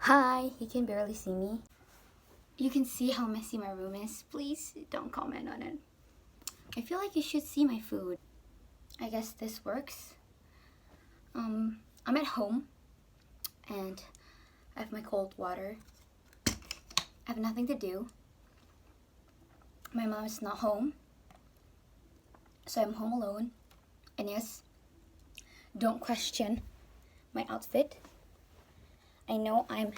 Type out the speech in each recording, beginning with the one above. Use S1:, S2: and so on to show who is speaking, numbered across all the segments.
S1: Hi, you can barely see me. You can see how messy my room is. Please don't comment on it. I feel like you should see my food. I guess this works. I'm at home and I have my cold water. I have nothing to do. My mom is not home, so I'm home alone. And yes, don't question my outfit. I know I'm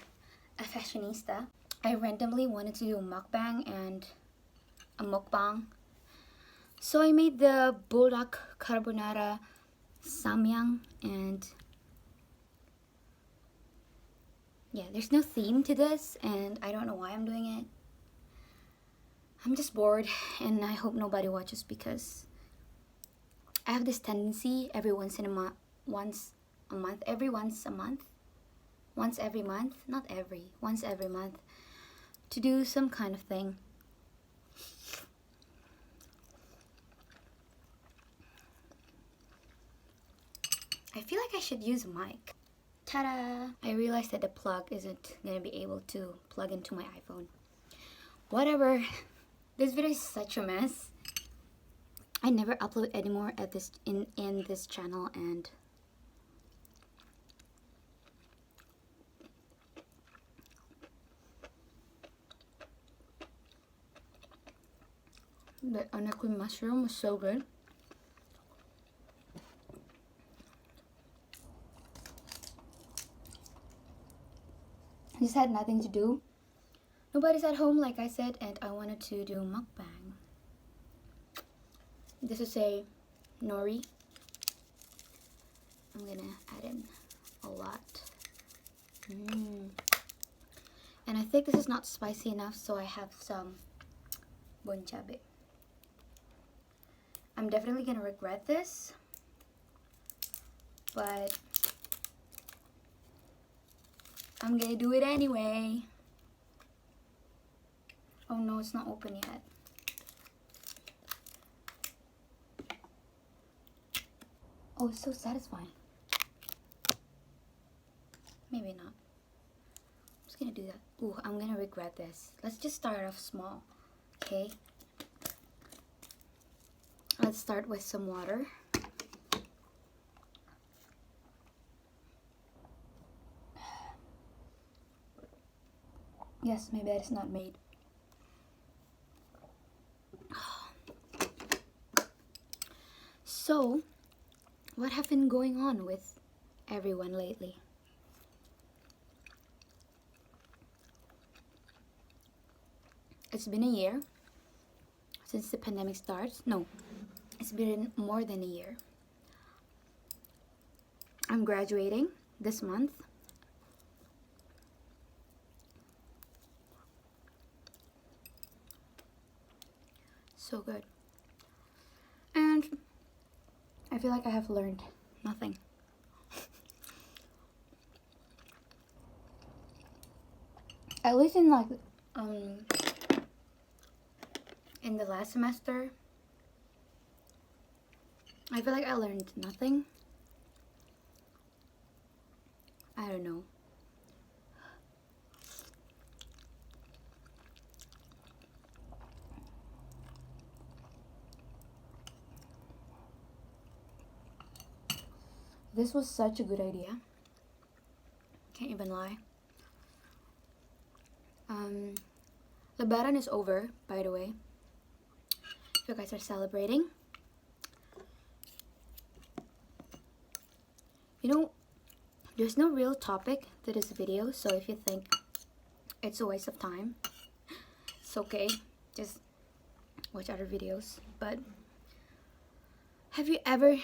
S1: a fashionista. I randomly wanted to do a mukbang and a mukbang. So I made the buldak carbonara samyang, and yeah, there's no theme to this and I don't know why I'm doing it. I'm just bored and I hope nobody watches because I have this tendency every once every month, once every month to do some kind of thing. I feel like I should use a mic. Ta-da! I realized that the plug isn't gonna be able to plug into my iPhone. Whatever. This video is such a mess. I never upload anymore at this in this channel, and the onion with mushroom was so good. I just had nothing to do. Nobody's at home, like I said, and I wanted to do mukbang. This is a nori. I'm gonna add in a lot. And I think this is not spicy enough, so I have some bonchabe. I'm definitely gonna regret this, but I'm gonna do it anyway. Oh no, it's not open yet. Oh, it's so satisfying. Maybe not. I'm just gonna do that. Ooh, I'm gonna regret this. Let's just start off small, okay? Let's start with some water. Yes, my bed is not made. So, what have been going on with everyone lately? It's been a year since the pandemic starts. No, it's been more than a year. I'm graduating this month. So good. And I feel like I have learned nothing. At least in like in the last semester, I feel like I learned nothing. I don't know. This was such a good idea. Can't even lie. Lebaran is over, by the way. If you guys are celebrating. You know, there's no real topic to this video, so if you think it's a waste of time, it's okay. Just watch other videos. But have you ever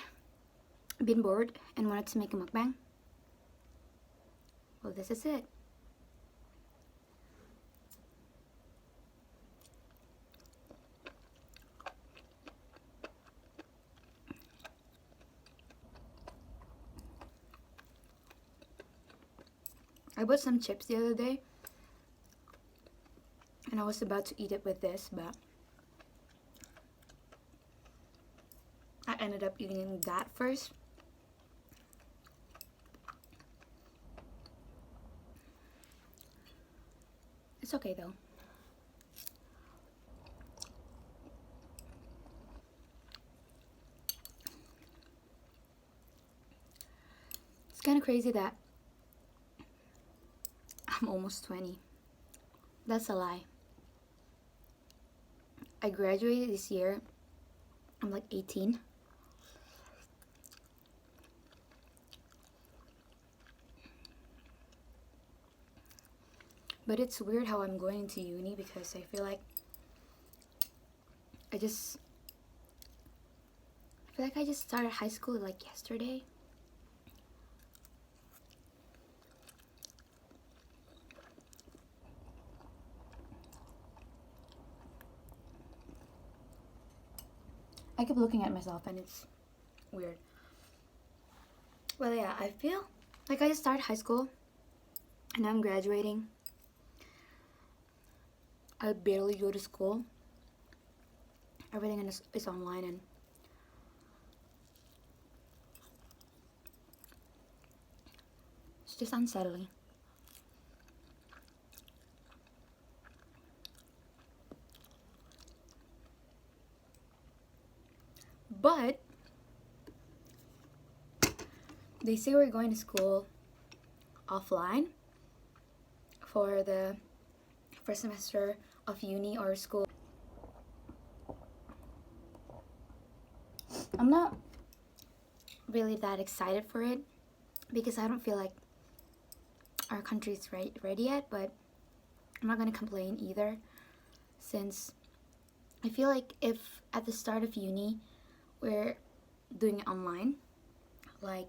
S1: been bored and wanted to make a mukbang? Well, this is it. I bought some chips the other day and I was about to eat it with this, but I ended up eating that first. It's okay though. It's kind of crazy that I'm almost 20. That's a lie. I graduated this year. I'm like 18. But it's weird how I'm going to uni because I feel like I just started high school like yesterday. I keep looking at myself and it's weird. Well, yeah, I feel like I just started high school and now I'm graduating. I barely go to school. Everything is online and it's just unsettling. But they say we're going to school offline for the first semester of uni or school. I'm not really that excited for it because I don't feel like our country is ready yet, but I'm not going to complain either, since I feel like if at the start of uni we're doing it online, like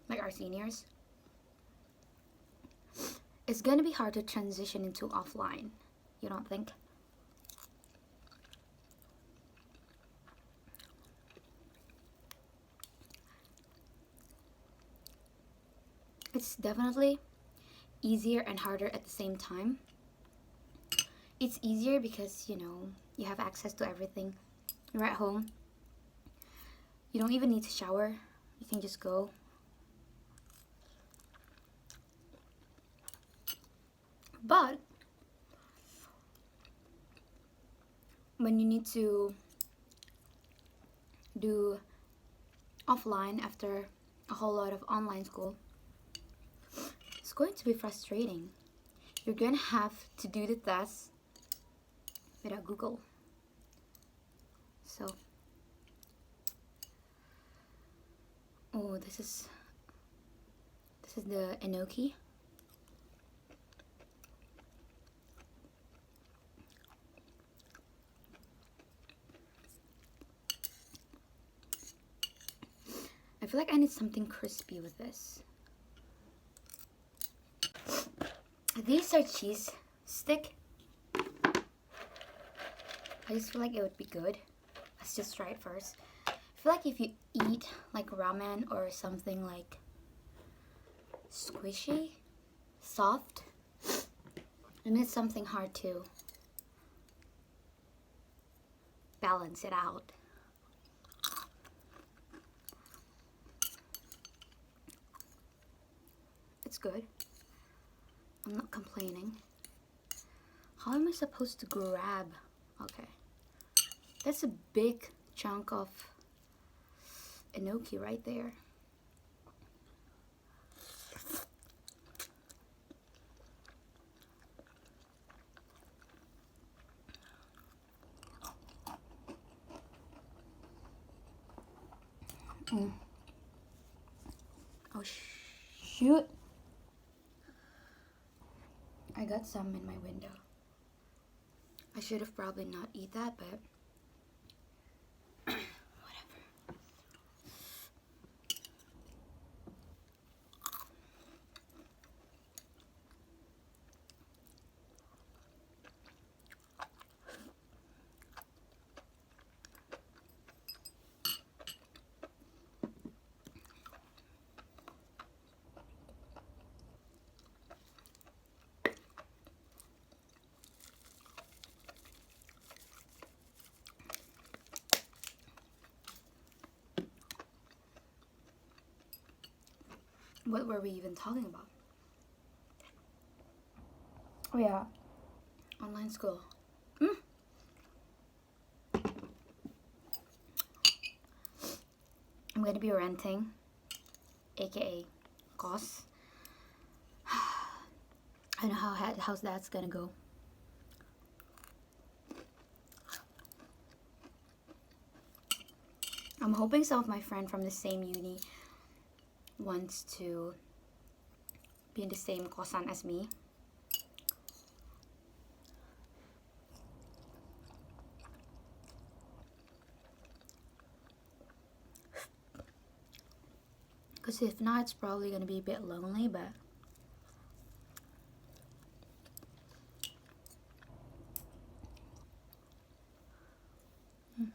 S1: our seniors, it's going to be hard to transition into offline. You don't think? It's definitely easier and harder at the same time. It's easier because, you know, you have access to everything. You're at home. You don't even need to shower. You can just go. But when you need to do offline after a whole lot of online school, it's going to be frustrating. You're going to have to do the tests without Google. So, oh, this is the enoki. I feel like I need something crispy with this. These are cheese stick. I just feel like it would be good. Let's just try it first. I feel like if you eat like ramen or something like squishy, soft, you need something hard to balance it out. It's good. I'm not complaining. How am I supposed to grab? Okay. That's a big chunk of enoki right there. Oh shoot. I got some in my window. I should have probably not eat that, but whatever. What were we even talking about? Oh yeah, online school. Mm. I'm gonna be renting, aka costs. I know how's that's gonna go. I'm hoping some of my friend from the same uni wants to be in the same kosan as me. Because if not, it's probably gonna be a bit lonely, but and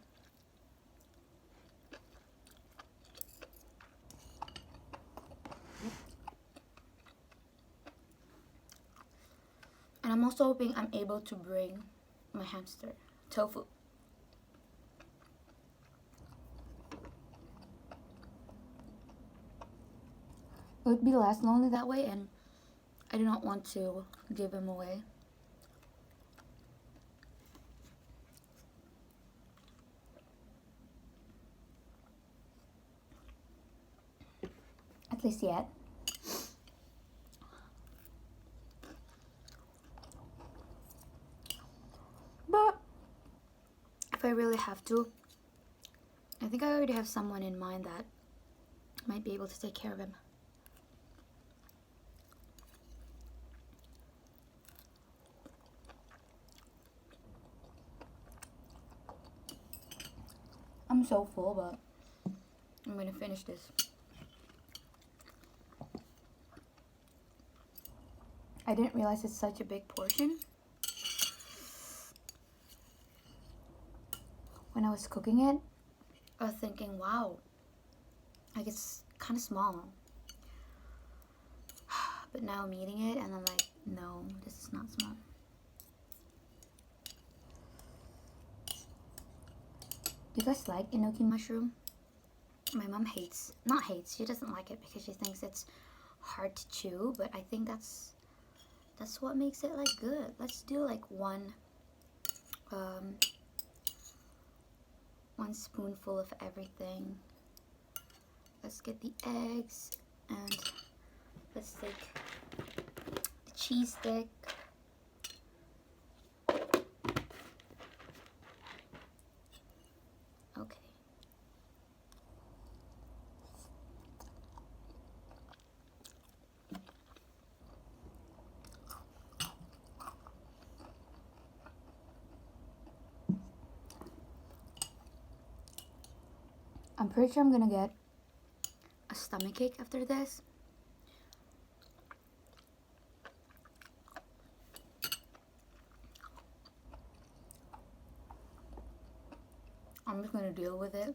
S1: I'm also hoping I'm able to bring my hamster tofu. It would be less lonely that way, and I do not want to give him away. At least yet. But if I really have to, I think I already have someone in mind that might be able to take care of him. I'm so full, but I'm gonna finish this. I didn't realize it's such a big portion. When I was cooking it, I was thinking, wow, like it's kind of small. But now I'm eating it and I'm like, no, this is not small. Do you guys like enoki mushroom? My mom not hates, she doesn't like it because she thinks it's hard to chew, but I think that's what makes it like good. Let's do like one spoonful of everything. Let's get the eggs and let's take the cheese stick. Okay. I'm pretty sure I'm gonna get a stomachache after this. I'm just gonna deal with it.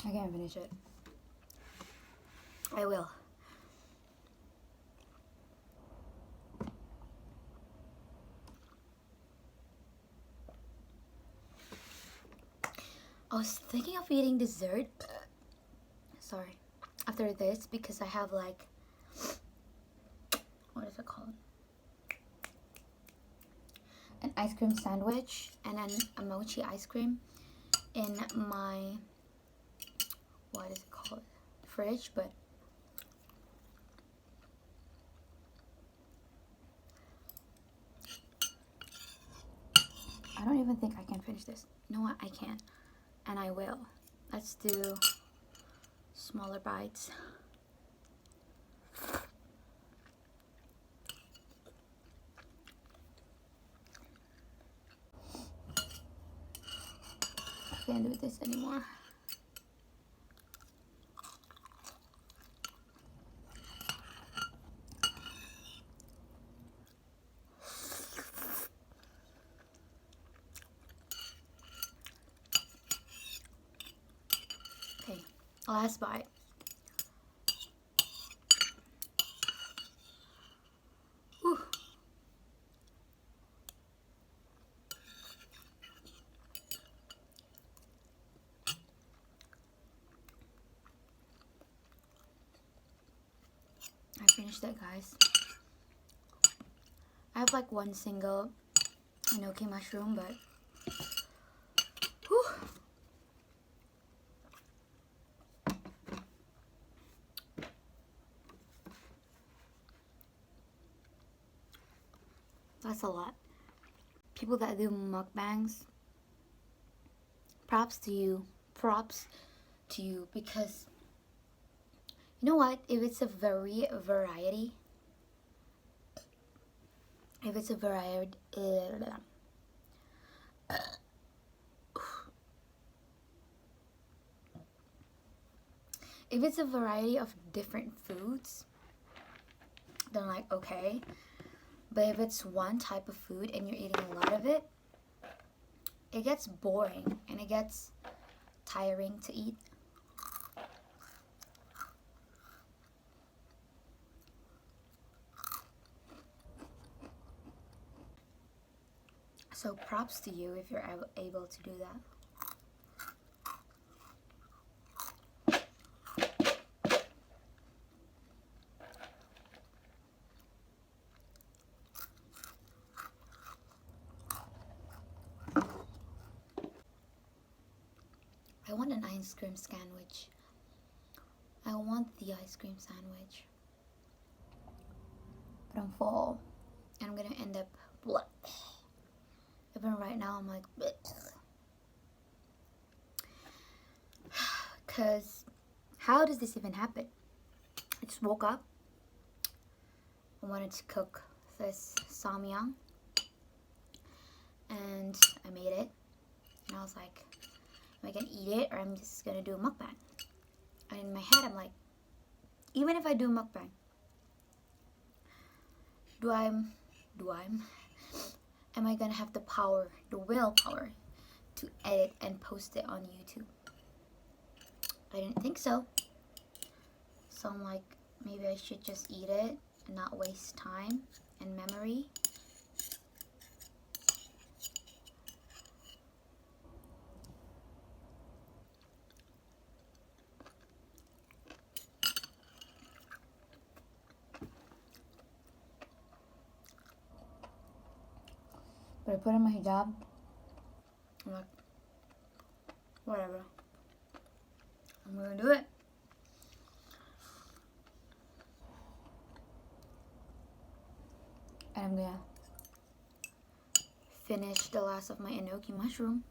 S1: I can't finish it. I will. I was thinking of eating dessert. Sorry. After this, because I have like, what is it called? An ice cream sandwich and then a mochi ice cream in my, what is it called? Fridge, but I don't even think I can finish this. You know what? I can. And I will. Let's do smaller bites. can't do this anymore. Okay, last bite. Whew. I finished that, guys. I have like one single enoki mushroom, but whew. That's a lot. People that do mukbangs, props to you. Props to you, because you know what? If it's a variety, if it's a variety, if it's a variety of different foods, then like okay. But if it's one type of food and you're eating a lot of it, it gets boring and it gets tiring to eat. So props to you if you're able to do that. I want an ice cream sandwich. I want the ice cream sandwich. But I'm full. And I'm gonna end up bleh. Even right now I'm like because how does this even happen? I just woke up. I wanted to cook this samyang. And I made it. And I was like, am I gonna eat it or I'm just gonna do a mukbang? And in my head I'm like, even if I do mukbang, am I gonna have the power, the willpower to edit and post it on YouTube? I didn't think so. So I'm like, maybe I should just eat it and not waste time and memory. But I put on my hijab. I'm like, whatever. I'm gonna do it. And I'm gonna finish the last of my enoki mushroom.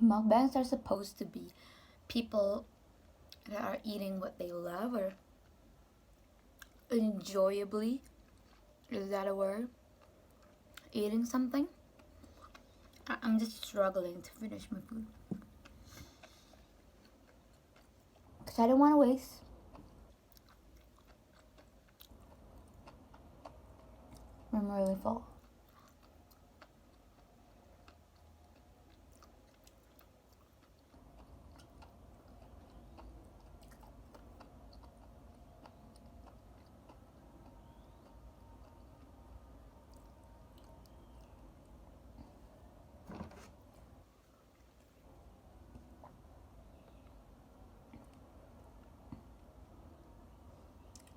S1: Mukbangs are supposed to be people that are eating what they love or enjoyably, is that a word? Eating something. I'm just struggling to finish my food. Because I don't want to waste. I'm really full.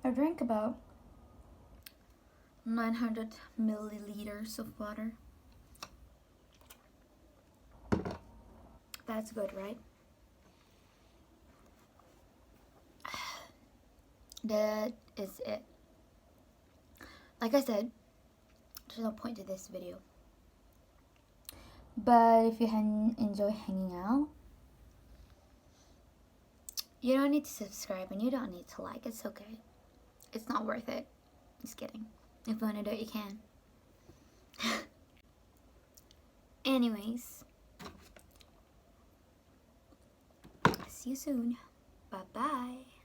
S1: I drank about 900 milliliters of water. That's good, right? That is it. Like I said, there's no point to this video. But if you enjoy hanging out, you don't need to subscribe and you don't need to like. It's okay. It's not worth it. Just kidding. If you want to do it, you can. Anyways, see you soon. Bye-bye.